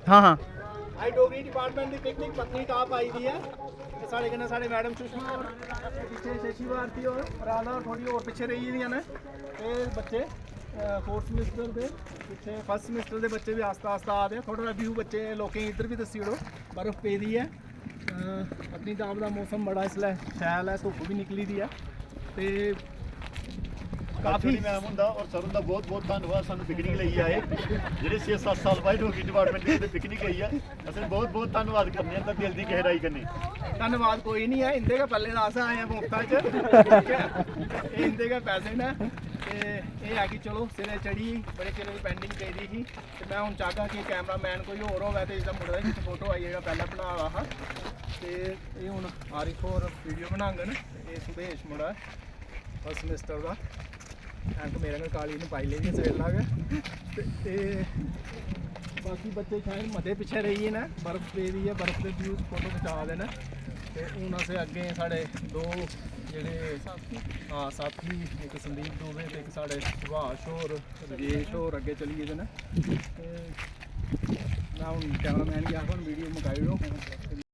हाँ हाँ आई डोगरी डिपार्टमेंट की पिकनिक पत्नीटाप आई दी है ते साढ़े कन्नै साढ़े मैडम सुषमा और पिछे शशि भारती और राधा और थोड़ी और पिछे रही दियां ने ते बच्चे फोर्थ सेमेस्टर दे पिछे फर्स्ट सेमेस्टर दे बच्चे भी आस्ता आस्ता आ रहे थोड़ा व्यू बच्चे लोकें इधर भी दस्सी ओड़ो बर्फ पेदी है पत्नीटाप का मौसम बड़ा इसलै शैल है धुप्प भी निकली दी है ते काफी मैम हुंदा और सर हुंदा बहुत बहुत धन्यवाद सानू पिकनिक लेइयै आए जेह्ड़े 6-7 साल बाद डोगरी डिपार्टमेंट दी पिकनिक आई है असें बहुत बहुत धन्यवाद करने आं दिल दी गहराई कन्नै धन्यवाद कोई नहीं है इंदे के पल्ले अस आए हैं मुफ्ता च इंदे के पैसे ने ते एह् है कि चलो सिरे चढ़ी बड़े चिर दी पेंडिंग पेदी ही ते मैं हुन चाहगा कि कैमरामैन कोई होर होवे ते इसदा मुड़ा दी फोटो आई जेह्ड़ा पैह्ला बना दा हा ते एह् हुन आरिफ होर वीडियो बनाङन एह् सुदेश मुड़ा फर्स्ट सेमेस्टर दा एंड मेरे कन्नै काली ने पाई लेई सवेला गै ते बाकी बच्चे शायद मते पिछे रेही ने बर्फ पेदी है बर्फ के व्यूज फोटो खचा दे ने ते हून असें अग्गें साढ़े दो जेह्ड़े हाँ साथी एक संदीप दुबे ते एक साढ़े सुभाष होर राजेश होर अग्गें चली गेदे ने ते मैं हून कैमरामैन गी आखा वीडियो मकाई ओड़ो